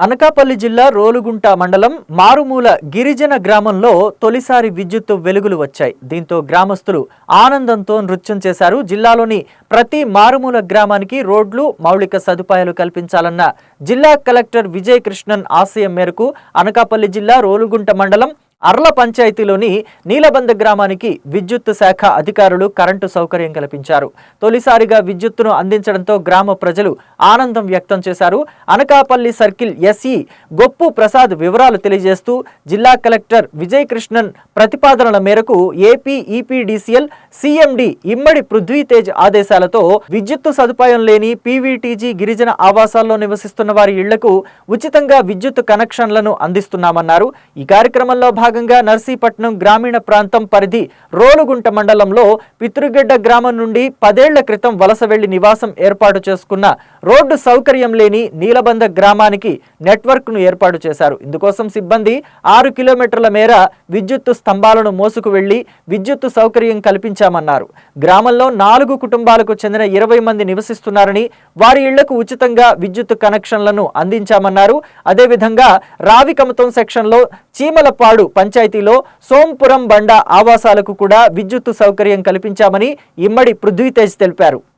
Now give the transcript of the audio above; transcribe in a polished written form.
అనకాపల్లి జిల్లా రోలుగుంట మండలం మారుమూల గిరిజన గ్రామంలో తొలిసారి విద్యుత్తు వెలుగులు వచ్చాయి. దీంతో గ్రామస్తులు ఆనందంతో నృత్యం చేశారు. జిల్లాలోని ప్రతి మారుమూల గ్రామానికి రోడ్లు, మౌలిక సదుపాయాలు కల్పించాలన్న జిల్లా కలెక్టర్ విజయ్ కృష్ణన్ ఆశయం మేరకు అనకాపల్లి జిల్లా రోలుగుంట మండలం అర్ల పంచాయతీలోని నీలబంద గ్రామానికి విద్యుత్ శాఖ అధికారులు కరెంటు సౌకర్యం కల్పించారు. తొలిసారిగా విద్యుత్తును అందించడంతో గ్రామ ప్రజలు ఆనందం వ్యక్తం చేశారు. అనకాపల్లి సర్కిల్ ఎస్ఈ గొప్పు ప్రసాద్ వివరాలు తెలియజేస్తూ జిల్లా కలెక్టర్ విజయ్ కృష్ణన్ ప్రతిపాదనల మేరకు ఏపీ ఈపీడీసీఎల్ సీఎండీ ఇమ్మడి పృథ్వీతేజ్ ఆదేశాలతో విద్యుత్తు సదుపాయం లేని పీవీటీజీ గిరిజన ఆవాసాల్లో నివసిస్తున్న వారి ఇళ్లకు ఉచితంగా విద్యుత్ కనెక్షన్లను అందిస్తున్నామన్నారు. ఈ కార్యక్రమంలో భాగంగా నర్సీపట్నం గ్రామీణ ప్రాంతం పరిధి రోలుగుంట మండలంలో పితృగడ్డ గ్రామం నుండి 10 ఏళ్ల క్రితం వలస వెళ్లి నివాసం ఏర్పాటు చేసుకున్న రోడ్డు సౌకర్యం లేని నీలబంద గ్రామానికి నెట్వర్క్ ను ఏర్పాటు చేశారు. ఇందుకోసం సిబ్బంది 6 కిలోమీటర్ల మేర విద్యుత్తు స్తంభాలను మోసుకు వెళ్లి విద్యుత్తు సౌకర్యం కల్పించామన్నారు. గ్రామంలో 4 కుటుంబాలకు చెందిన 20 మంది నివసిస్తున్నారని, వారి ఇళ్లకు ఉచితంగా విద్యుత్తు కనెక్షన్లను అందించామన్నారు. అదేవిధంగా రావికమతం సెక్షన్లో చీమలపాడు పంచాయతీలో సోంపురం బండ ఆవాసాలకు కూడా విద్యుత్తు సౌకర్యం కల్పించామని ఇమ్మడి పృథ్వీతేజ్ తెలిపారు.